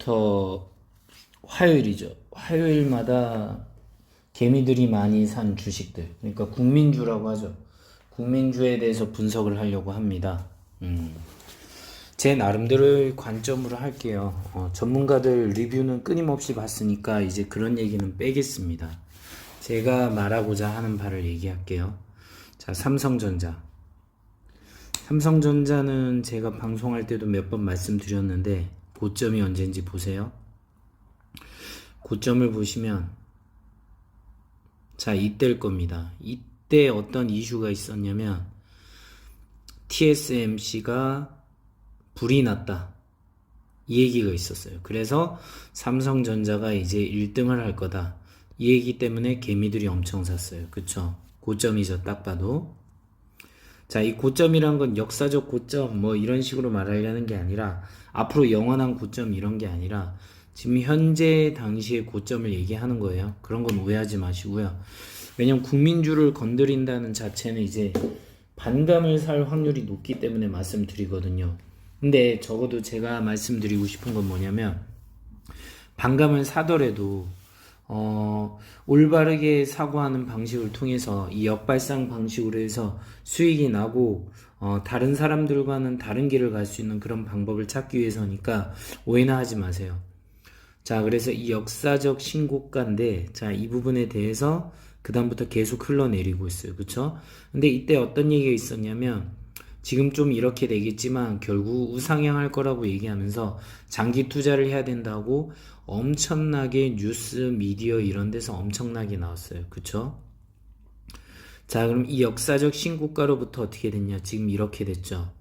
오늘부터 화요일이죠. 화요일마다 개미들이 많이 산 주식들, 그러니까 국민주라고 하죠. 국민주에 대해서 분석을 하려고 합니다. 제 나름대로의 관점으로 할게요. 전문가들 리뷰는 끊임없이 봤으니까 이제 그런 얘기는 빼겠습니다. 제가 말하고자 하는 바를 얘기할게요. 자, 삼성전자. 삼성전자는 제가 방송할 때도 몇 번 말씀드렸는데 고점이 언제인지 보세요. 고점을 보시면 자, 이때일 겁니다. 이때 어떤 이슈가 있었냐면 TSMC가 불이 났다, 이 얘기가 있었어요. 그래서 삼성전자가 이제 1등을 할 거다, 이 얘기 때문에 개미들이 엄청 샀어요. 그쵸? 고점이죠, 딱 봐도. 자, 이 고점이란 건 역사적 고점 뭐 이런 식으로 말하려는 게 아니라 앞으로 영원한 고점 이런 게 아니라 지금 현재 당시의 고점을 얘기하는 거예요. 그런 건 오해하지 마시고요. 왜냐면 국민주를 건드린다는 자체는 이제 반감을 살 확률이 높기 때문에 말씀드리거든요. 근데 적어도 제가 말씀드리고 싶은 건 뭐냐면 반감을 사더라도 올바르게 사고하는 방식을 통해서 이 역발상 방식으로 해서 수익이 나고 다른 사람들과는 다른 길을 갈 수 있는 그런 방법을 찾기 위해서니까 오해나 하지 마세요. 자, 그래서 이 역사적 신고가인데, 자, 이 부분에 대해서 그 다음부터 계속 흘러내리고 있어요. 그쵸? 근데 이때 어떤 얘기가 있었냐면 지금 좀 이렇게 되겠지만 결국 우상향할 거라고 얘기하면서 장기 투자를 해야 된다고 엄청나게 뉴스, 미디어 이런 데서 엄청나게 나왔어요. 그쵸? 자, 그럼 이 역사적 신고가로부터 어떻게 됐냐? 지금 이렇게 됐죠.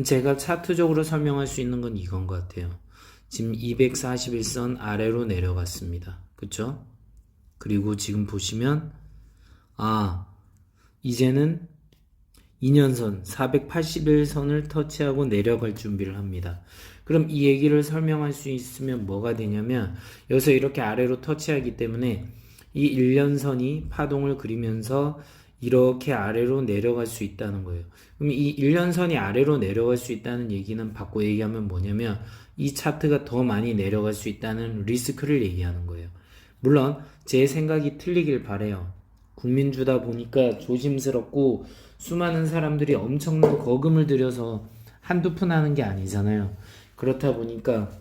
제가 차트적으로 설명할 수 있는 건 이건 것 같아요. 지금 241선 아래로 내려갔습니다. 그쵸? 그리고 지금 보시면 이제는 2년선 481선을 터치하고 내려갈 준비를 합니다. 그럼 이 얘기를 설명할 수 있으면 뭐가 되냐면 여기서 이렇게 아래로 터치하기 때문에 이 1년선이 파동을 그리면서 이렇게 아래로 내려갈 수 있다는 거예요. 그럼 이 1년선이 아래로 내려갈 수 있다는 얘기는 바꿔 얘기하면 뭐냐면 이 차트가 더 많이 내려갈 수 있다는 리스크를 얘기하는 거예요. 물론 제 생각이 틀리길 바래요. 국민주다 보니까 조심스럽고 수많은 사람들이 엄청난 거금을 들여서 한두 푼 하는 게 아니잖아요. 그렇다 보니까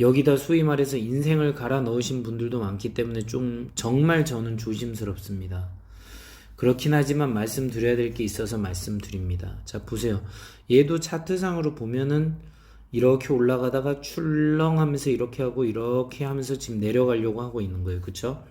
여기다 소위 말해서 인생을 갈아 넣으신 분들도 많기 때문에 좀 정말 저는 조심스럽습니다. 그렇긴 하지만 말씀드려야 될 게 있어서 말씀드립니다. 자, 보세요. 얘도 차트상으로 보면은 이렇게 올라가다가 출렁하면서 이렇게 하고 이렇게 하면서 지금 내려가려고 하고 있는 거예요. 그쵸?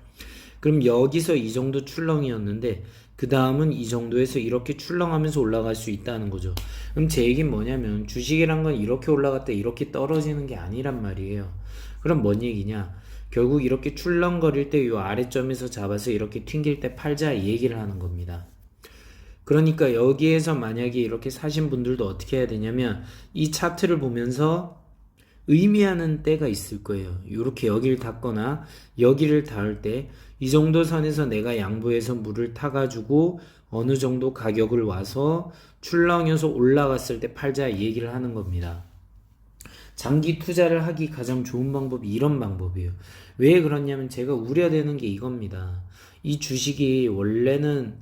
그럼 여기서 이 정도 출렁이었는데 그 다음은 이 정도에서 이렇게 출렁하면서 올라갈 수 있다는 거죠. 그럼 제 얘기는 뭐냐면 주식이란 건 이렇게 올라갔다 이렇게 떨어지는 게 아니란 말이에요. 그럼 뭔 얘기냐? 결국 이렇게 출렁거릴 때 이 아래점에서 잡아서 이렇게 튕길 때 팔자, 이 얘기를 하는 겁니다. 그러니까 여기에서 만약에 이렇게 사신 분들도 어떻게 해야 되냐면 이 차트를 보면서 의미하는 때가 있을 거예요. 이렇게 여기를 닿거나 여기를 닿을 때 이 정도 선에서 내가 양보해서 물을 타가지고 어느 정도 가격을 와서 출렁여서 올라갔을 때 팔자, 이 얘기를 하는 겁니다. 장기 투자를 하기 가장 좋은 방법이 이런 방법이에요. 왜 그러냐면 제가 우려되는 게 이겁니다. 이 주식이 원래는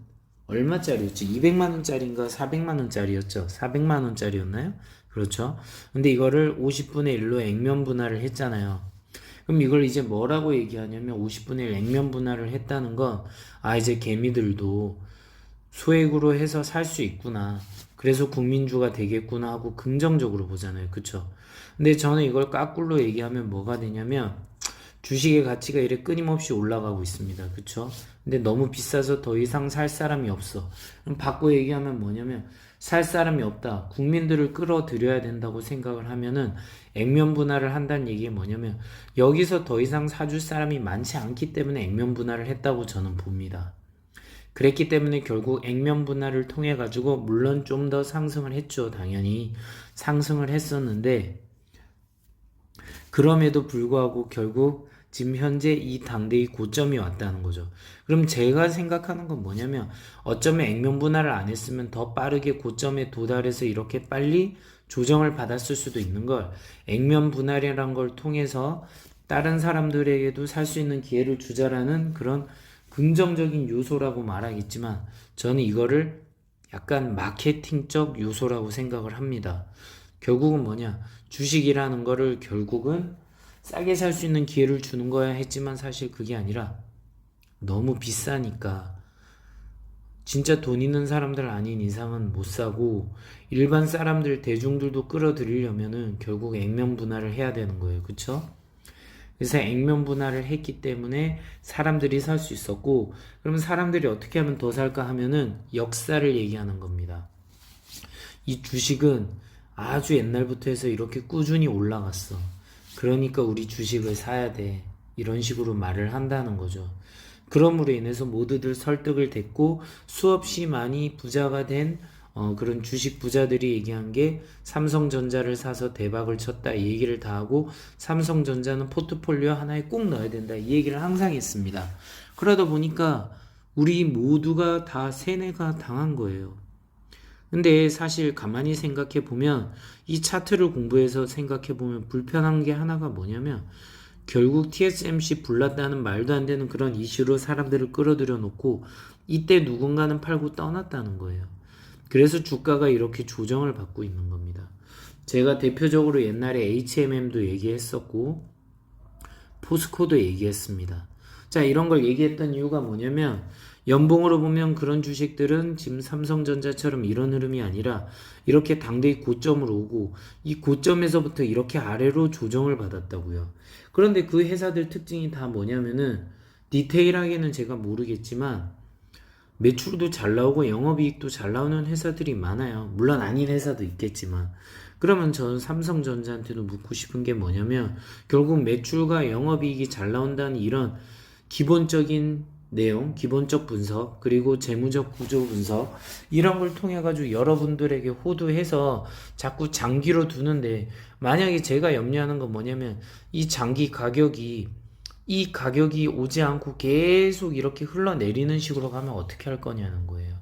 얼마짜리였지? 200만원짜리인가 400만원짜리였죠? 400만원짜리였나요? 그렇죠? 근데 이거를 50분의 1로 액면 분할을 했잖아요. 그럼 이걸 이제 뭐라고 얘기하냐면 50분의 1 액면 분할을 했다는 건 이제 개미들도 소액으로 해서 살 수 있구나, 그래서 국민주가 되겠구나 하고 긍정적으로 보잖아요. 그쵸? 근데 저는 이걸 까꿀로 얘기하면 뭐가 되냐면 주식의 가치가 이래 끊임없이 올라가고 있습니다. 그쵸? 근데 너무 비싸서 더 이상 살 사람이 없어. 그럼 바꿔 얘기하면 뭐냐면 살 사람이 없다, 국민들을 끌어들여야 된다고 생각을 하면은 액면 분할을 한다는 얘기가 뭐냐면 여기서 더 이상 사줄 사람이 많지 않기 때문에 액면 분할을 했다고 저는 봅니다. 그랬기 때문에 결국 액면 분할을 통해 가지고 물론 좀 더 상승을 했죠. 당연히 상승을 했었는데 그럼에도 불구하고 결국 지금 현재 이 당대의 고점이 왔다는 거죠. 그럼 제가 생각하는 건 뭐냐면 어쩌면 액면 분할을 안 했으면 더 빠르게 고점에 도달해서 이렇게 빨리 조정을 받았을 수도 있는 걸 액면 분할이라는 걸 통해서 다른 사람들에게도 살 수 있는 기회를 주자라는 그런 긍정적인 요소라고 말하겠지만 저는 이거를 약간 마케팅적 요소라고 생각을 합니다. 결국은 뭐냐? 주식이라는 거를 결국은 싸게 살 수 있는 기회를 주는 거야 했지만 사실 그게 아니라 너무 비싸니까 진짜 돈 있는 사람들 아닌 이상은 못 사고 일반 사람들 대중들도 끌어들이려면은 결국 액면 분할을 해야 되는 거예요. 그쵸? 그래서 액면 분할을 했기 때문에 사람들이 살 수 있었고, 그러면 사람들이 어떻게 하면 더 살까 하면은 역사를 얘기하는 겁니다. 이 주식은 아주 옛날부터 해서 이렇게 꾸준히 올라갔어. 그러니까 우리 주식을 사야 돼. 이런 식으로 말을 한다는 거죠. 그럼으로 인해서 모두들 설득을 됐고 수없이 많이 부자가 된 그런 주식 부자들이 얘기한 게 삼성전자를 사서 대박을 쳤다 이 얘기를 다 하고 삼성전자는 포트폴리오 하나에 꼭 넣어야 된다 이 얘기를 항상 했습니다. 그러다 보니까 우리 모두가 다 세뇌가 당한 거예요. 근데 사실 가만히 생각해 보면 이 차트를 공부해서 생각해 보면 불편한 게 하나가 뭐냐면 결국 TSMC 불났다는 말도 안 되는 그런 이슈로 사람들을 끌어들여 놓고 이때 누군가는 팔고 떠났다는 거예요. 그래서 주가가 이렇게 조정을 받고 있는 겁니다. 제가 대표적으로 옛날에 HMM도 얘기했었고 포스코도 얘기했습니다. 자, 이런 걸 얘기했던 이유가 뭐냐면 연봉으로 보면 그런 주식들은 지금 삼성전자처럼 이런 흐름이 아니라 이렇게 당대의 고점으로 오고 이 고점에서부터 이렇게 아래로 조정을 받았다고요. 그런데 그 회사들 특징이 다 뭐냐면은 디테일하게는 제가 모르겠지만 매출도 잘 나오고 영업이익도 잘 나오는 회사들이 많아요. 물론 아닌 회사도 있겠지만 그러면 저는 삼성전자한테도 묻고 싶은 게 뭐냐면 결국 매출과 영업이익이 잘 나온다는 이런 기본적인 내용, 기본적 분석, 그리고 재무적 구조 분석 이런 걸 통해 가지고 여러분들에게 호도해서 자꾸 장기로 두는데 만약에 제가 염려하는 건 뭐냐면 이 장기 가격이 이 가격이 오지 않고 계속 이렇게 흘러내리는 식으로 가면 어떻게 할 거냐는 거예요.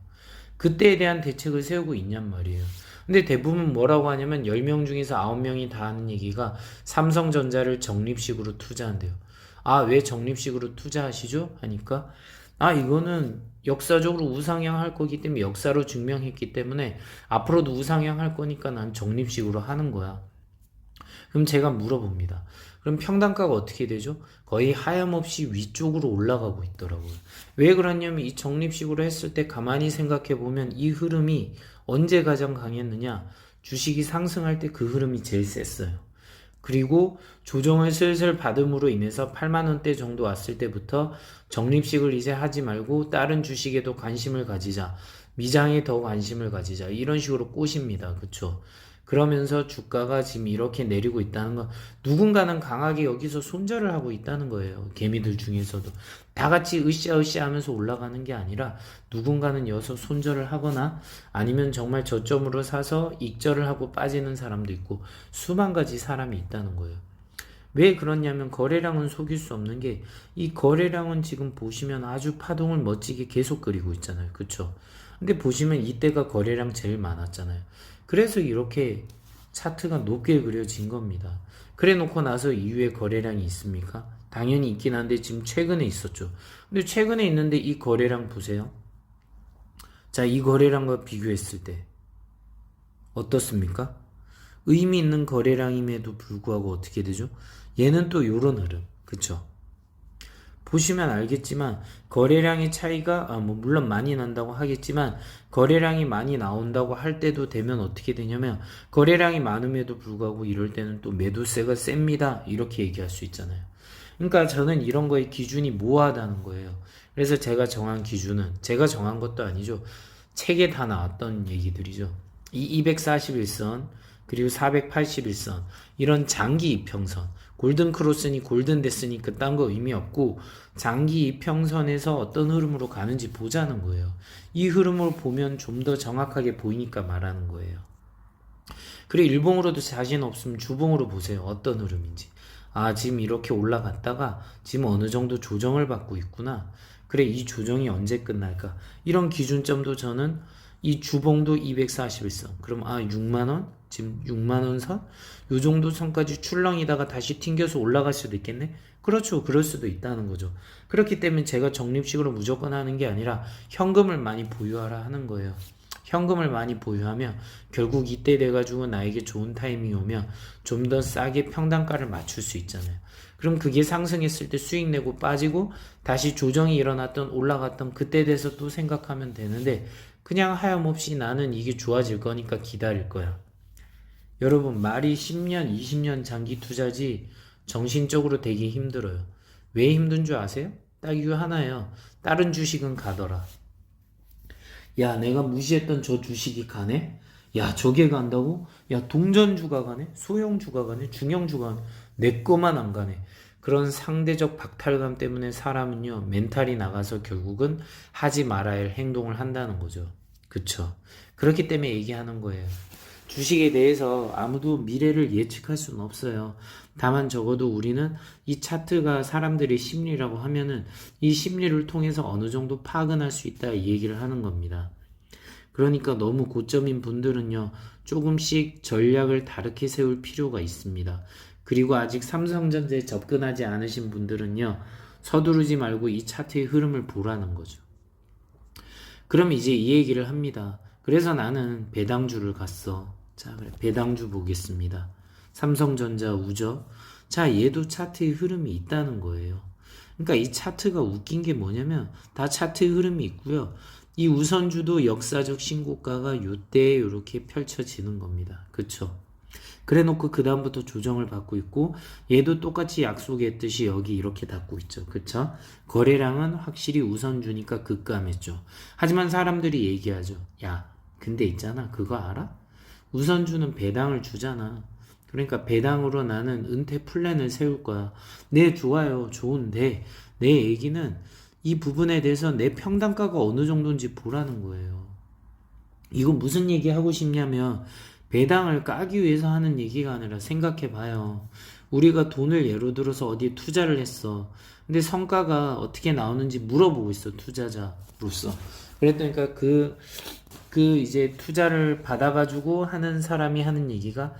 그때에 대한 대책을 세우고 있냔 말이에요. 근데 대부분 뭐라고 하냐면 10명 중에서 9명이 다 하는 얘기가 삼성전자를 적립식으로 투자한대요. 아, 왜 적립식으로 투자하시죠? 하니까 이거는 역사적으로 우상향할 거기 때문에 역사로 증명했기 때문에 앞으로도 우상향할 거니까 난 적립식으로 하는 거야. 그럼 제가 물어봅니다. 그럼 평단가가 어떻게 되죠? 거의 하염없이 위쪽으로 올라가고 있더라고요. 왜 그러냐면 이 적립식으로 했을 때 가만히 생각해 보면 이 흐름이 언제 가장 강했느냐? 주식이 상승할 때 그 흐름이 제일 셌어요. 그리고 조정을 슬슬 받음으로 인해서 8만원대 정도 왔을 때부터 적립식을 이제 하지 말고 다른 주식에도 관심을 가지자. 미장에 더 관심을 가지자. 이런 식으로 꼬십니다. 그쵸? 그러면서 주가가 지금 이렇게 내리고 있다는 건 누군가는 강하게 여기서 손절을 하고 있다는 거예요. 개미들 중에서도. 다 같이 으쌰으쌰 하면서 올라가는 게 아니라 누군가는 여기서 손절을 하거나 아니면 정말 저점으로 사서 익절을 하고 빠지는 사람도 있고 수만 가지 사람이 있다는 거예요. 왜 그러냐면 거래량은 속일 수 없는 게 이 거래량은 지금 보시면 아주 파동을 멋지게 계속 그리고 있잖아요. 그쵸? 근데 보시면 이때가 거래량 제일 많았잖아요. 그래서 이렇게 차트가 높게 그려진 겁니다. 그래 놓고 나서 이후에 거래량이 있습니까? 당연히 있긴 한데 지금 최근에 있었죠. 근데 최근에 있는데 이 거래량 보세요. 자, 이 거래량과 비교했을 때 어떻습니까? 의미 있는 거래량임에도 불구하고 어떻게 되죠? 얘는 또 요런 흐름. 그쵸? 보시면 알겠지만 거래량의 차이가 물론 많이 난다고 하겠지만 거래량이 많이 나온다고 할 때도 되면 어떻게 되냐면 거래량이 많음에도 불구하고 이럴 때는 또 매도세가 셉니다 이렇게 얘기할 수 있잖아요. 그러니까 저는 이런 거의 기준이 모호하다는 거예요. 그래서 제가 정한 기준은 제가 정한 것도 아니죠. 책에 다 나왔던 얘기들이죠. 이 241선 그리고 481선 이런 장기 이평선 골든 크로스니 골든 데스니 그딴 거 의미 없고 장기 이평선에서 어떤 흐름으로 가는지 보자는 거예요. 이 흐름을 보면 좀 더 정확하게 보이니까 말하는 거예요. 그리고 일봉으로도 자신 없으면 주봉으로 보세요. 어떤 흐름인지. 지금 이렇게 올라갔다가 지금 어느 정도 조정을 받고 있구나. 그래, 이 조정이 언제 끝날까? 이런 기준점도 저는 이 주봉도 241선. 그럼 6만원? 지금 6만원 선? 요 정도 선까지 출렁이다가 다시 튕겨서 올라갈 수도 있겠네? 그렇죠. 그럴 수도 있다는 거죠. 그렇기 때문에 제가 적립식으로 무조건 하는 게 아니라 현금을 많이 보유하라 하는 거예요. 현금을 많이 보유하면 결국 이때 돼가지고 나에게 좋은 타이밍이 오면 좀 더 싸게 평단가를 맞출 수 있잖아요. 그럼 그게 상승했을 때 수익 내고 빠지고 다시 조정이 일어났던 올라갔던 그때 돼서 또 생각하면 되는데 그냥 하염없이 나는 이게 좋아질 거니까 기다릴 거야. 여러분, 말이 10년, 20년 장기 투자지 정신적으로 되게 힘들어요. 왜 힘든 줄 아세요? 딱 이유 하나예요. 다른 주식은 가더라. 야, 내가 무시했던 저 주식이 가네? 야, 저게 간다고? 야, 동전주가 가네? 소형주가 가네? 중형주가 가네? 내 거만 안 가네. 그런 상대적 박탈감 때문에 사람은요, 멘탈이 나가서 결국은 하지 말아야 할 행동을 한다는 거죠. 그쵸? 그렇기 때문에 얘기하는 거예요. 주식에 대해서 아무도 미래를 예측할 수는 없어요. 다만 적어도 우리는 이 차트가 사람들의 심리라고 하면은 이 심리를 통해서 어느 정도 파악할 수 있다 이 얘기를 하는 겁니다. 그러니까 너무 고점인 분들은요, 조금씩 전략을 다르게 세울 필요가 있습니다. 그리고 아직 삼성전자에 접근하지 않으신 분들은요, 서두르지 말고 이 차트의 흐름을 보라는 거죠. 그럼 이제 이 얘기를 합니다. 그래서 나는 배당주를 갔어. 자, 그래. 배당주 보겠습니다. 삼성전자 우저. 자, 얘도 차트의 흐름이 있다는 거예요. 그러니까 이 차트가 웃긴 게 뭐냐면 다 차트의 흐름이 있고요. 이 우선주도 역사적 신고가가 요때 이렇게 펼쳐지는 겁니다. 그쵸? 그래 놓고 그 다음부터 조정을 받고 있고 얘도 똑같이 약속했듯이 여기 이렇게 닫고 있죠. 그쵸? 거래량은 확실히 우선주니까 급감했죠. 하지만 사람들이 얘기하죠. 야, 근데 있잖아. 그거 알아? 우선주는 배당을 주잖아. 그러니까 배당으로 나는 은퇴 플랜을 세울 거야. 네, 좋아요. 좋은데 내 얘기는 이 부분에 대해서 내 평단가가 어느 정도인지 보라는 거예요. 이거 무슨 얘기 하고 싶냐면 배당을 까기 위해서 하는 얘기가 아니라 생각해 봐요. 우리가 돈을 예로 들어서 어디에 투자를 했어. 근데 성과가 어떻게 나오는지 물어보고 있어. 투자자로서. 그랬더니까 이제 투자를 받아가지고 하는 사람이 하는 얘기가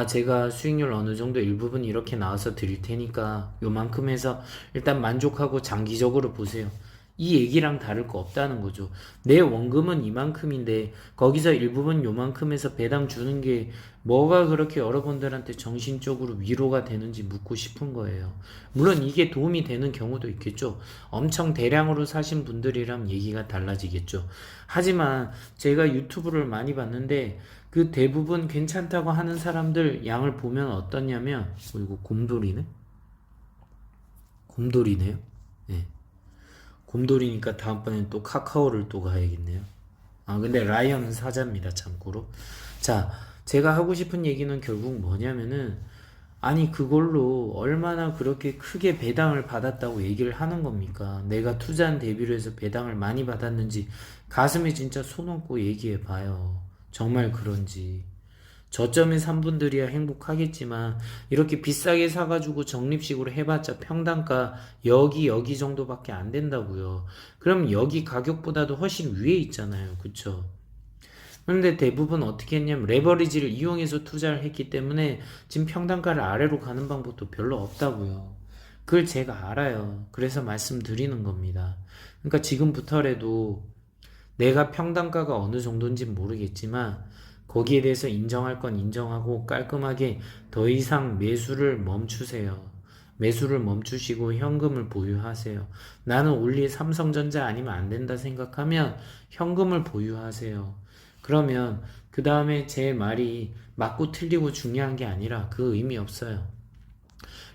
제가 수익률 어느 정도 일부분 이렇게 나와서 드릴 테니까 요만큼 해서 일단 만족하고 장기적으로 보세요. 이 얘기랑 다를 거 없다는 거죠. 내 원금은 이만큼인데 거기서 일부분 요만큼에서 배당 주는 게 뭐가 그렇게 여러분들한테 정신적으로 위로가 되는지 묻고 싶은 거예요. 물론 이게 도움이 되는 경우도 있겠죠. 엄청 대량으로 사신 분들이랑 얘기가 달라지겠죠. 하지만 제가 유튜브를 많이 봤는데 그 대부분 괜찮다고 하는 사람들 양을 보면 어떠냐면 이거 곰돌이네? 곰돌이네요. 네. 곰돌이니까 다음번엔 또 카카오를 또 가야겠네요. 근데 라이언은 사자입니다, 참고로. 자, 제가 하고 싶은 얘기는 결국 뭐냐면은, 아니, 그걸로 얼마나 그렇게 크게 배당을 받았다고 얘기를 하는 겁니까? 내가 투자한 대비로 해서 배당을 많이 받았는지 가슴에 진짜 손 얹고 얘기해 봐요. 정말 그런지. 저점에 산 분들이야 행복하겠지만 이렇게 비싸게 사가지고 적립식으로 해봤자 평단가 여기 정도밖에 안 된다고요. 그럼 여기 가격보다도 훨씬 위에 있잖아요. 그쵸? 그런데 대부분 어떻게 했냐면 레버리지를 이용해서 투자를 했기 때문에 지금 평단가를 아래로 가는 방법도 별로 없다고요. 그걸 제가 알아요. 그래서 말씀드리는 겁니다. 그러니까 지금부터라도 내가 평단가가 어느 정도인지 모르겠지만 거기에 대해서 인정할 건 인정하고 깔끔하게 더 이상 매수를 멈추세요. 매수를 멈추시고 현금을 보유하세요. 나는 올리 삼성전자 아니면 안 된다 생각하면 현금을 보유하세요. 그러면 그 다음에 제 말이 맞고 틀리고 중요한 게 아니라 그 의미 없어요.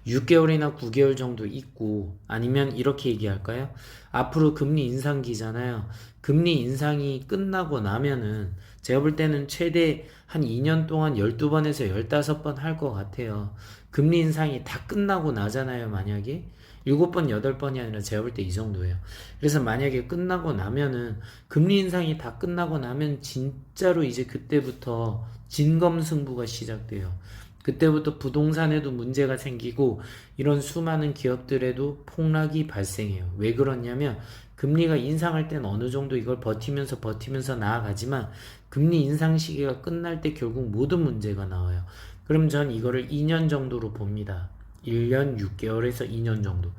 6개월이나 9개월 정도 있고 아니면 이렇게 얘기할까요? 앞으로 금리 인상기잖아요. 금리 인상이 끝나고 나면은 제가 볼 때는 최대 한 2년 동안 12번에서 15번 할 것 같아요. 금리 인상이 다 끝나고 나잖아요, 만약에. 7번, 8번이 아니라 제가 볼 때 이 정도예요. 그래서 만약에 끝나고 나면은 금리 인상이 다 끝나고 나면 진짜로 이제 그때부터 진검승부가 시작돼요. 그때부터 부동산에도 문제가 생기고 이런 수많은 기업들에도 폭락이 발생해요. 왜 그러냐면 금리가 인상할 땐 어느 정도 이걸 버티면서 나아가지만 금리 인상 시기가 끝날 때 결국 모든 문제가 나와요. 그럼 전 이거를 2년 정도로 봅니다. 1년 6개월에서 2년 정도.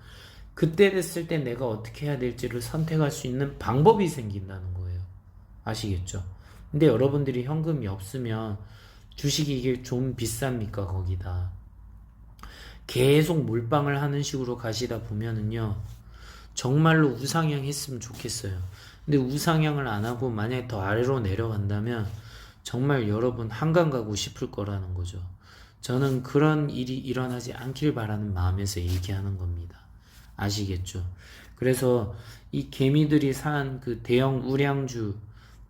그때 됐을 때 내가 어떻게 해야 될지를 선택할 수 있는 방법이 생긴다는 거예요. 아시겠죠? 근데 여러분들이 현금이 없으면 주식이 이게 좀 비쌉니까? 거기다 계속 몰빵을 하는 식으로 가시다 보면은요 정말로 우상향 했으면 좋겠어요. 근데 우상향을 안 하고 만약에 더 아래로 내려간다면 정말 여러분 한강 가고 싶을 거라는 거죠. 저는 그런 일이 일어나지 않길 바라는 마음에서 얘기하는 겁니다. 아시겠죠? 그래서 이 개미들이 산 그 대형 우량주,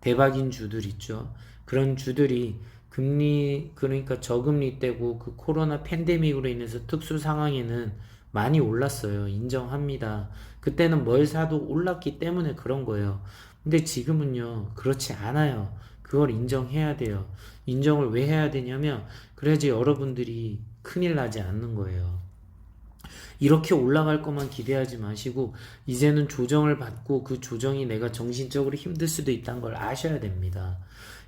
대박인 주들 있죠. 그런 주들이 금리, 그러니까 저금리 때고 그 코로나 팬데믹으로 인해서 특수 상황에는 많이 올랐어요. 인정합니다. 그때는 뭘 사도 올랐기 때문에 그런 거예요. 근데 지금은요, 그렇지 않아요. 그걸 인정해야 돼요. 인정을 왜 해야 되냐면, 그래야지 여러분들이 큰일 나지 않는 거예요. 이렇게 올라갈 것만 기대하지 마시고 이제는 조정을 받고 그 조정이 내가 정신적으로 힘들 수도 있다는 걸 아셔야 됩니다.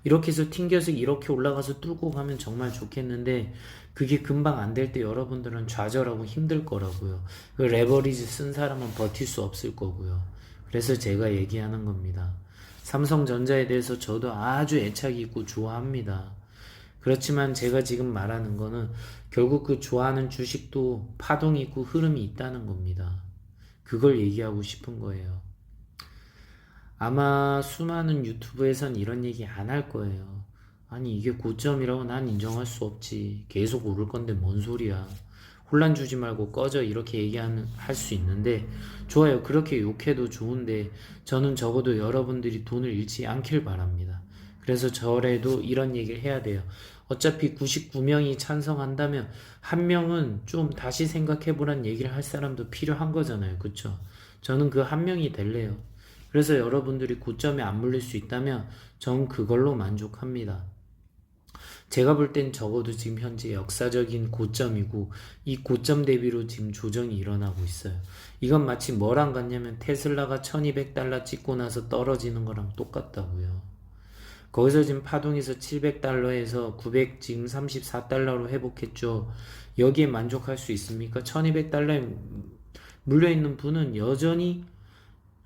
이렇게 해서 튕겨서 이렇게 올라가서 뚫고 가면 정말 좋겠는데 그게 금방 안 될 때 여러분들은 좌절하고 힘들 거라고요. 그 레버리지 쓴 사람은 버틸 수 없을 거고요. 그래서 제가 얘기하는 겁니다. 삼성전자에 대해서 저도 아주 애착이 있고 좋아합니다. 그렇지만 제가 지금 말하는 거는 결국 그 좋아하는 주식도 파동이 있고 흐름이 있다는 겁니다. 그걸 얘기하고 싶은 거예요. 아마 수많은 유튜브에선 이런 얘기 안 할 거예요. 아니 이게 고점이라고 난 인정할 수 없지. 계속 오를 건데 뭔 소리야. 혼란 주지 말고 꺼져 이렇게 얘기하는 할 수 있는데 좋아요. 그렇게 욕해도 좋은데 저는 적어도 여러분들이 돈을 잃지 않길 바랍니다. 그래서 절에도 이런 얘기를 해야 돼요. 어차피 99명이 찬성한다면 한 명은 좀 다시 생각해보란 얘기를 할 사람도 필요한 거잖아요. 그쵸? 저는 그 한 명이 될래요. 그래서 여러분들이 고점에 안 물릴 수 있다면 전 그걸로 만족합니다. 제가 볼 땐 적어도 지금 현재 역사적인 고점이고 이 고점 대비로 지금 조정이 일어나고 있어요. 이건 마치 뭐랑 같냐면 테슬라가 1200달러 찍고 나서 떨어지는 거랑 똑같다고요. 거기서 지금 파동에서 700달러에서 900 지금 34달러로 회복했죠. 여기에 만족할 수 있습니까? 1200달러에 물려있는 분은 여전히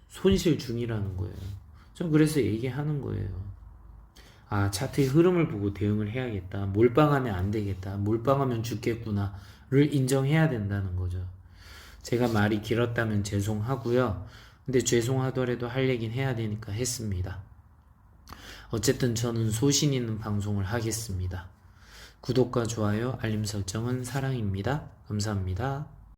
손실 중이라는 거예요. 좀 그래서 얘기하는 거예요. 아, 차트의 흐름을 보고 대응을 해야겠다. 몰빵하면 안 되겠다. 몰빵하면 죽겠구나를 인정해야 된다는 거죠. 제가 말이 길었다면 죄송하고요. 근데 죄송하더라도 할 얘기는 해야 되니까 했습니다. 어쨌든 저는 소신 있는 방송을 하겠습니다. 구독과 좋아요, 알림 설정은 사랑입니다. 감사합니다.